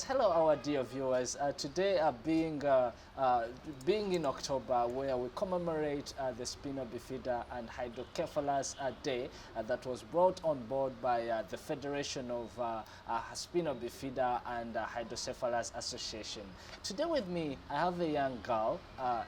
Yes, hello, our dear viewers. Today, being in October, where we commemorate the Spina Bifida and Hydrocephalus Day that was brought on board by the Federation of Spina Bifida and Hydrocephalus Association. Today with me, I have a young girl,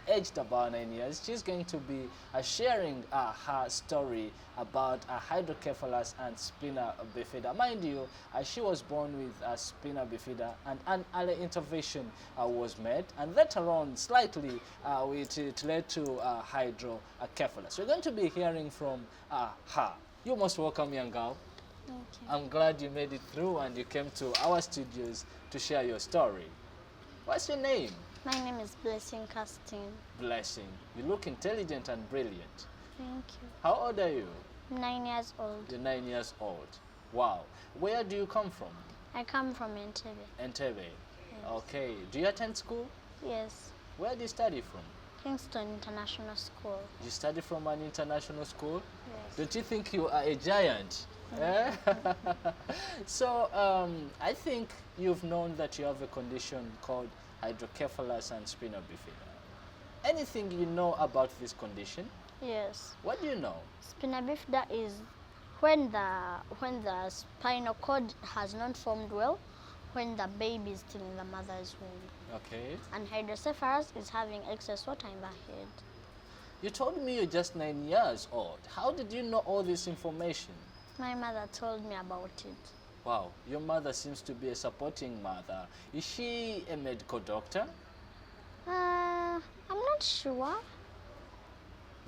aged about 9 years. She's going to be sharing her story about Hydrocephalus and Spina Bifida. Mind you, she was born with Spina Bifida, and an early intervention was made, and later on, slightly, it led to Hydrocephalus. We're going to be hearing from her. You're most welcome, young girl. Okay. I'm glad you made it through and you came to our studios to share your story. What's your name? My name is Blessing Casting. Blessing. You look intelligent and brilliant. Thank you. How old are you? 9 years old. You're 9 years old. Wow. Where do you come from? I come from Entebbe. Entebbe. Yes. Okay. Do you attend school? Yes. Where do you study from? Kingston International School. You study from an international school? Yes. Don't you think you are a giant? Eh? So, I think you've known that you have a condition called Hydrocephalus and Spina Bifida. Anything you know about this condition? Yes. What do you know? Spina bifida is when the spinal cord has not formed well, when the baby is still in the mother's womb. Okay. And hydrocephalus is having excess water in the head. You told me you're just 9 years old. How did you know all this information? My mother told me about it. Wow, your mother seems to be a supporting mother. Is she a medical doctor? I'm not sure.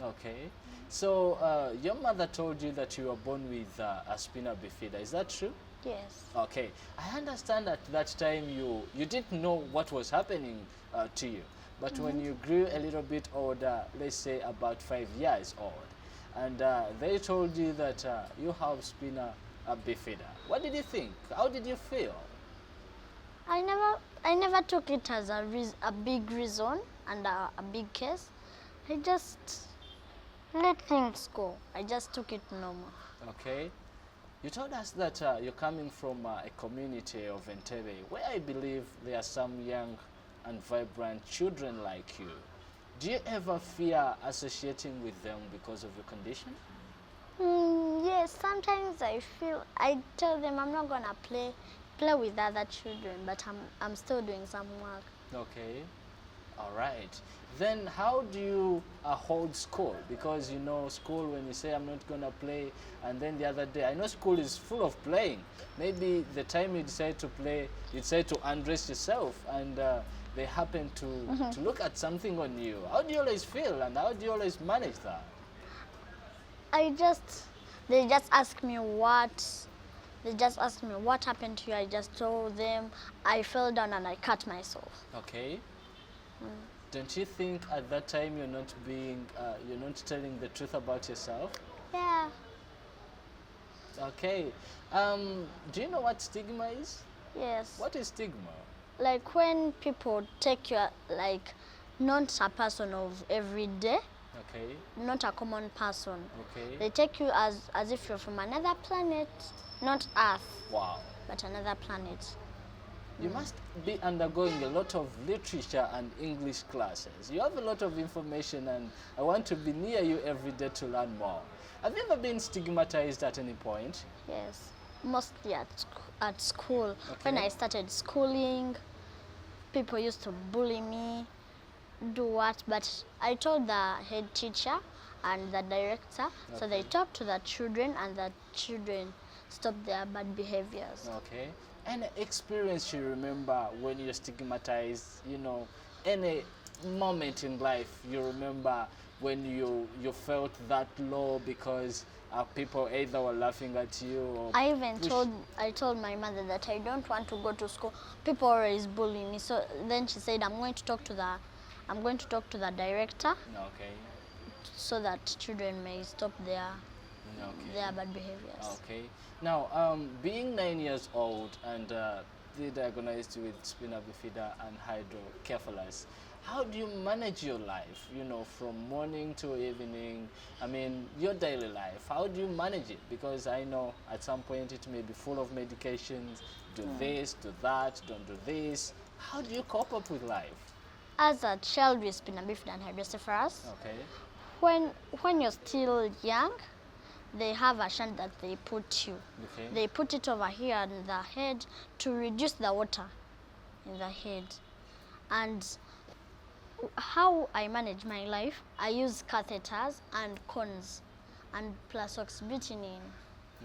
Okay. So, your mother told you that you were born with a Spina Bifida. Is that true? Yes. Okay. I understand at that time you didn't know what was happening to you. But when you grew a little bit older, let's say about 5 years old, and they told you that you have Spina Bifida, what did you think? How did you feel? I never took it as a big reason and a big case. I just let things go. I just took it normal. Okay. You told us that you're coming from a community of Entebbe, where I believe there are some young and vibrant children like you. Do you ever fear associating with them because of your condition? Yes, sometimes I tell them I'm not gonna play with other children, but I'm still doing some work. Okay. All right. Then how do you hold school? Because you know school, when you say I'm not going to play, and then the other day, I know school is full of playing. Maybe the time you decide to play, you decide to undress yourself, and they happen to look at something on you. How do you always feel, and how do you always manage that? They just ask me what happened to you. I just told them I fell down and I cut myself. Okay. Don't you think at that time you're not telling the truth about yourself? Yeah. Okay. Do you know what stigma is? Yes. What is stigma? Like when people take you like not a person of every day, Okay. not a common person. Okay. They take you as if you're from another planet, not Earth, Wow. but another planet. You must be undergoing a lot of literature and English classes. You have a lot of information, and I want to be near you every day to learn more. Have you ever been stigmatized at any point? Yes, mostly at school. Okay. When I started schooling, people used to bully me, do what, but I told the head teacher and the director, so they talked to the children, and the children stopped their bad behaviors. Okay. Any experience you remember when you're stigmatized, you know, any moment in life you remember when you felt that low because people either were laughing at you or I told my mother that I don't want to go to school. People always bully me. So then she said I'm going to talk to the director. Okay. So that children may stop their bad behaviors. Okay. Now, being 9 years old and recently diagnosed with spina bifida and hydrocephalus. How do you manage your life, you know, from morning to evening? I mean, your daily life, how do you manage it? Because I know at some point it may be full of medications, do this, do that, don't do this. How do you cope up with life? As a child with spina bifida and hydrocephalus, Okay, when you're still young, they have a shunt that they put you. okay, They put it over here in the head to reduce the water in the head. And how I manage my life, I use catheters and cones and plus oxybutynin.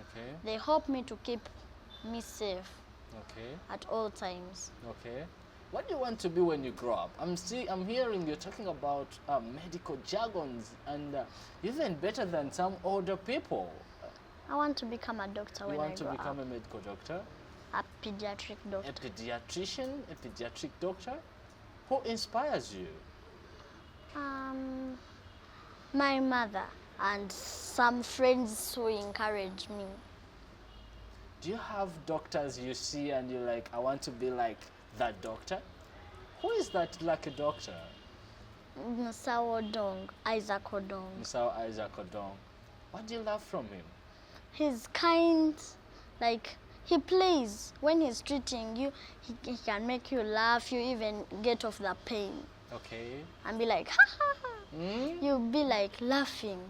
okay, They help me to keep me safe okay, at all times. okay. What do you want to be when you grow up? I'm hearing you're talking about medical jargons and even better than some older people. I want to become a doctor You when want I to grow become up. a medical doctor? A pediatric A doctor. pediatrician? A pediatric doctor? Who inspires you? My mother and some friends who encourage me. Do you have doctors you see and you're like, I want to be like that doctor? Who is that lucky doctor? Odong, Isaac Odong. Mr. Isaac Odong. What do you love from him? He's kind, like he plays. When he's treating you, he can make you laugh, you even get off the pain Okay. and be like, ha ha ha. Mm? You'll be like laughing.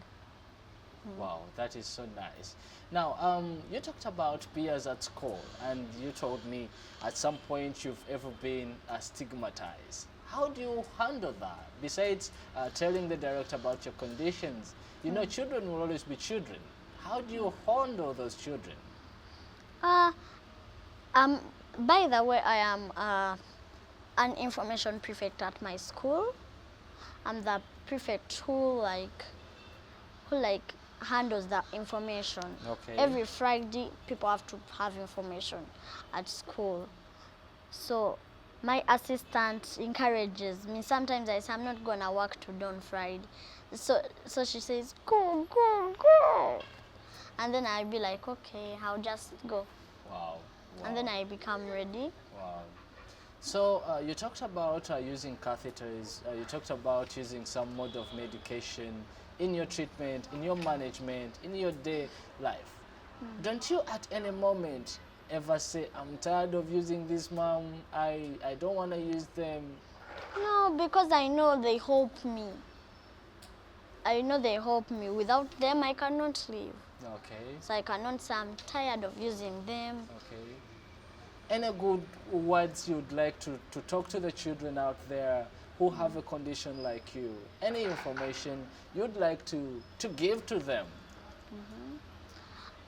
Wow, that is so nice. Now, you talked about peers at school, and you told me at some point you've ever been stigmatized. How do you handle that? Besides telling the director about your conditions, you know, children will always be children. How do you handle those children? By the way, I am an information prefect at my school. I'm the prefect who handles the information. Okay. Every Friday, people have to have information at school. So my assistant encourages me. Sometimes I say I'm not gonna work today on Friday. So she says, go, go, go. And then I'll be like, okay, I'll just go. Wow. And then I become ready. Wow. So you talked about using catheters, you talked about using some mode of medication in your treatment, in your management, in your day life. Don't you at any moment ever say, I'm tired of using this, mom, I don't want to use them? No, because I know they help me. I know they help me. Without them, I cannot live. Okay, So I cannot say I'm tired of using them. okay. Any good words you'd like to talk to the children out there who have a condition like you? Any information you'd like to give to them?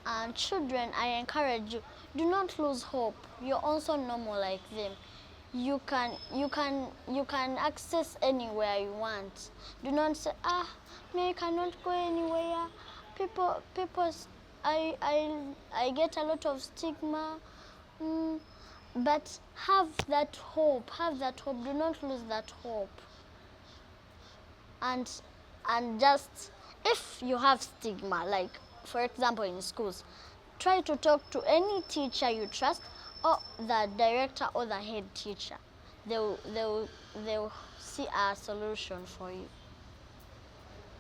And children, I encourage you, do not lose hope. You're also normal like them. You can access anywhere you want. Do not say, no, you cannot go anywhere. People, I get a lot of stigma. But have that hope. Have that hope. Do not lose that hope. And just, if you have stigma, like for example in schools, try to talk to any teacher you trust, or the director or the head teacher. They'll see a solution for you.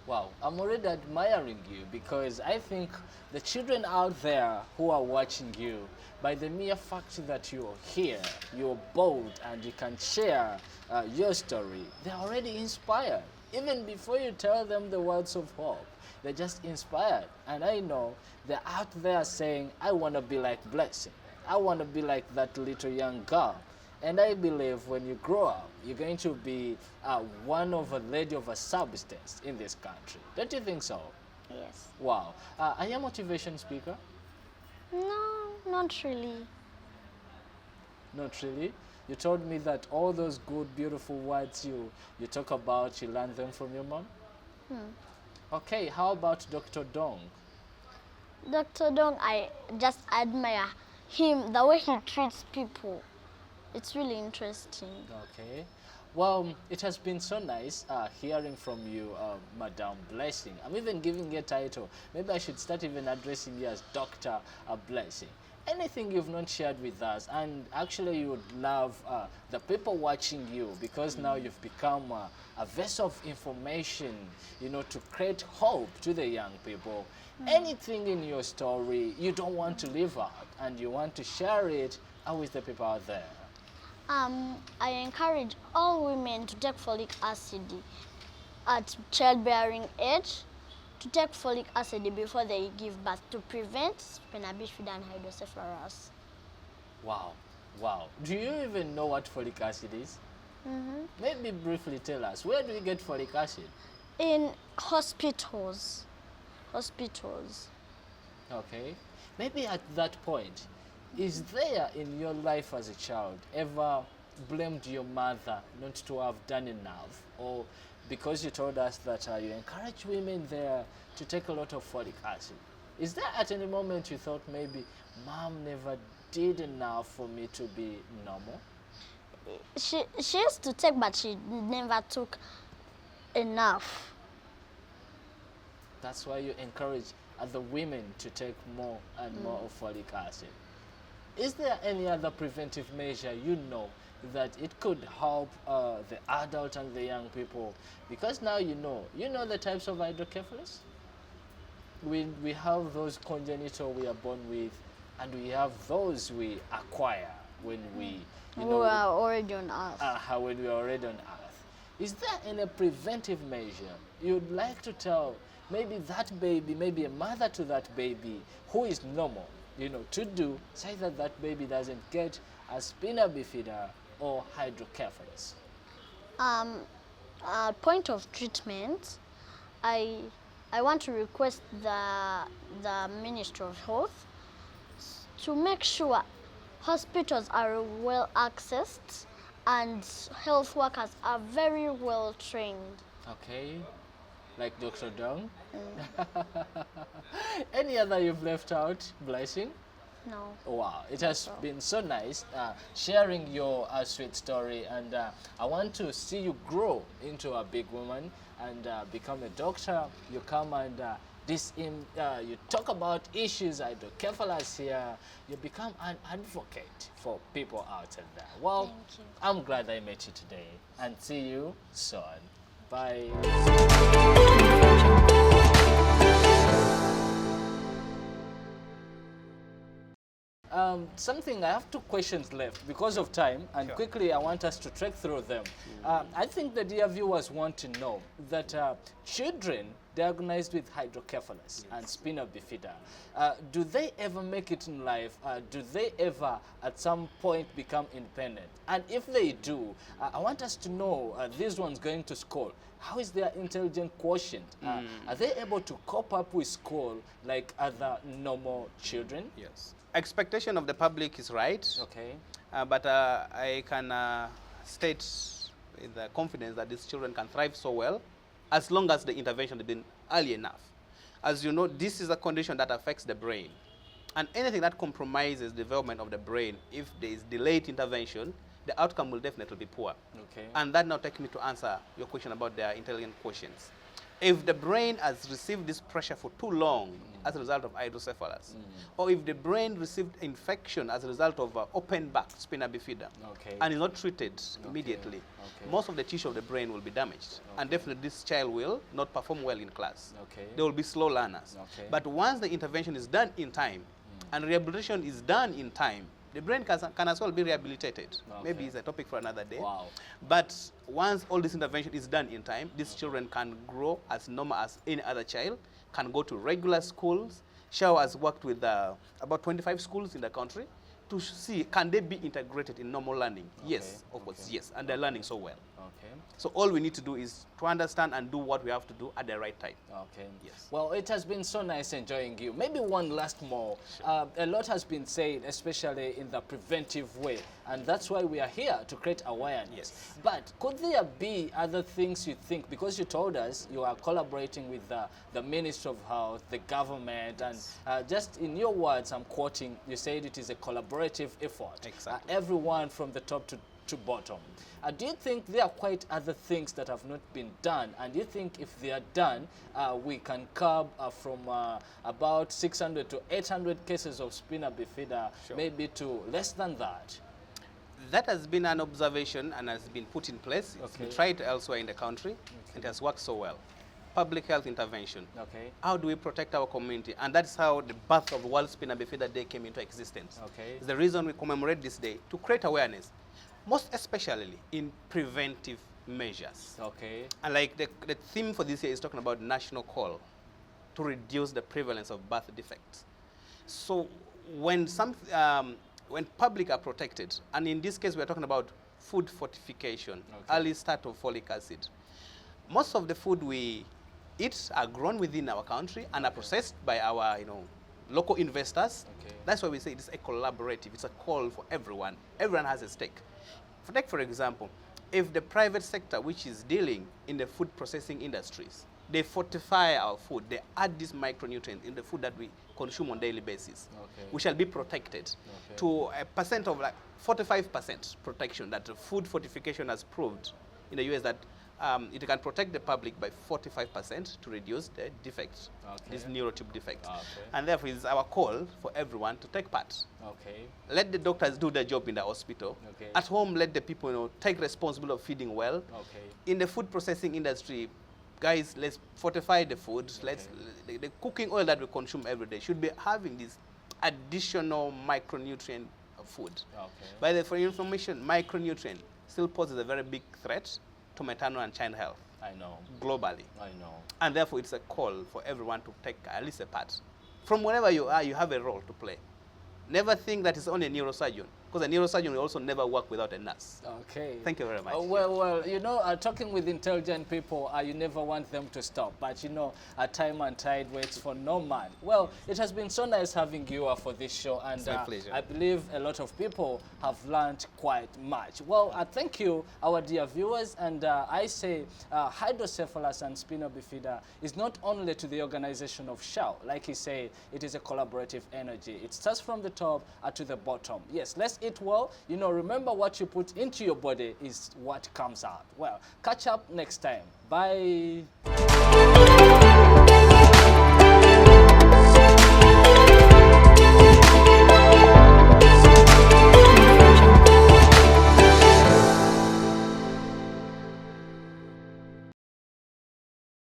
Wow, I'm already admiring you because I think the children out there who are watching you, by the mere fact that you're here, you're bold and you can share your story, they're already inspired. Even before you tell them the words of hope, they're just inspired. And I know they're out there saying, I want to be like Blessing. I want to be like that little young girl. And I believe when you grow up, you're going to be one of a lady of a substance in this country. Don't you think so? Yes. Wow. Are you a motivation speaker? No, not really. Not really. You told me that all those good, beautiful words you talk about, you learn them from your mom? Okay, how about Dr. Dong? Dr. Dong, I just admire him, the way he treats people. It's really interesting. Okay. Well, it has been so nice hearing from you, Madam Blessing. I'm even giving you a title. Maybe I should start even addressing you as Dr. Blessing. anything you've not shared with us, and actually you would love the people watching you, because now you've become a vessel of information, you know, to create hope to the young people. Anything in your story you don't want to leave out and you want to share it with the people out there? I encourage all women to take folic acid at childbearing age, to take folic acid before they give birth to prevent Spina bifida and hydrocephalus. Wow, wow. Do you even know what folic acid is? Maybe briefly tell us, where do you get folic acid? In hospitals. Hospitals. Okay. Maybe at that point, is there in your life as a child ever blamed your mother not to have done enough? Or because you told us that you encourage women there to take a lot of folic acid, is there at any moment you thought maybe mom never did enough for me to be normal? She used to take, but she never took enough. That's why you encourage other women to take more and more of folic acid. Is there any other preventive measure you know that it could help the adult and the young people? Because now you know the types of hydrocephalus? We have those congenital we are born with, and we have those we acquire when we, We are already on Earth. when we are already on Earth. Is there any preventive measure you'd like to tell maybe that baby, maybe a mother to that baby who is normal, you know, to do so that that baby doesn't get a Spina bifida or hydrocephalus? Point of treatment, I want to request the Ministry of Health to make sure hospitals are well accessed and health workers are very well trained. Okay, like Dr. Dong. Any other you've left out, Blessing? No. Wow, it has been so nice sharing your sweet story, and I want to see you grow into a big woman and become a doctor. You come and you talk about issues, hydrocephalus here. You become an advocate for people out there. Well, Thank you. I'm glad I met you today, and see you soon. Bye. Something, I have 2 questions left because of time, and quickly I want us to trek through them. I think the dear viewers want to know that children diagnosed with hydrocephalus and Spina bifida, do they ever make it in life? Do they ever at some point become independent? And if they do, I want us to know, these ones going to school, how is their intelligent quotient? Are they able to cope up with school like other normal children? Yes. Expectation of the public is right. Okay. But I can state with confidence that these children can thrive so well as long as the intervention has been early enough. As you know, this is a condition that affects the brain. And anything that compromises development of the brain, if there is delayed intervention, the outcome will definitely be poor. Okay. And that now takes me to answer your question about their intelligent quotients. If the brain has received this pressure for too long as a result of hydrocephalus, or if the brain received infection as a result of open back, Spina bifida, Okay. and is not treated immediately, Okay. most of the tissue of the brain will be damaged. And definitely this child will not perform well in class. Okay. They will be slow learners. Okay. But once the intervention is done in time, and rehabilitation is done in time, the brain can as well be rehabilitated. Okay. Maybe it's a topic for another day. Wow. But once all this intervention is done in time, these children can grow as normal as any other child, can go to regular schools. Shao has worked with about 25 schools in the country to see, can they be integrated in normal learning? Yes, of course, yes, and they're learning so well. Okay. So all we need to do is to understand and do what we have to do at the right time. Okay. Yes. Well, it has been so nice enjoying you. Maybe one last more. A lot has been said, especially in the preventive way, and that's why we are here to create awareness. Yes. But could there be other things you think, because you told us you are collaborating with the Ministry of Health, the government, and just in your words, I'm quoting, you said it is a collaborative effort. Exactly. Everyone from the top to bottom. Do you think there are quite other things that have not been done? And do you think if they are done, we can curb from about 600 to 800 cases of Spina Bifida, maybe to less than that? That has been an observation and has been put in place. It's been tried elsewhere in the country. It has worked so well. Public health intervention. How do we protect our community? And that's how the birth of World Spina Bifida Day came into existence. It's the reason we commemorate this day, to create awareness, most especially in preventive measures. And like the theme for this year is talking about national call to reduce the prevalence of birth defects. So when public are protected, and in this case we're talking about food fortification, early start of folic acid. Most of the food we eat are grown within our country and are processed by our local investors. That's why we say it's a collaborative, it's a call for everyone. Everyone has a stake. Take for example, if the private sector, which is dealing in the food processing industries, they fortify our food, they add these micronutrients in the food that we consume on a daily basis, we shall be protected to a percent of like 45% protection that the food fortification has proved in the US that it can protect the public by 45% to reduce the defects, these neurotube defects. And therefore it's our call for everyone to take part. Let the doctors do their job in the hospital. At home, let the people take responsibility of feeding well. In the food processing industry, guys, let's fortify the food. The cooking oil that we consume every day should be having this additional micronutrient food. By the way, for your information, micronutrient still poses a very big threat to maternal and child health. Globally. And therefore it's a call for everyone to take at least a part. From wherever you are, you have a role to play. Never think that it's only a neurosurgeon, because a neurosurgeon will also never work without a nurse. Thank you very much. Well, talking with intelligent people, you never want them to stop. But time and tide waits for no man. Well, it has been so nice having you for this show, and it's my pleasure. I believe a lot of people have learned quite much. Well, thank you, our dear viewers, and I say hydrocephalus and Spina Bifida is not only to the organization of SHAO. Like he said, it is a collaborative energy. It starts from the top to the bottom. Yes, let's eat well. Remember, what you put into your body is what comes out. Well, catch up next time. Bye.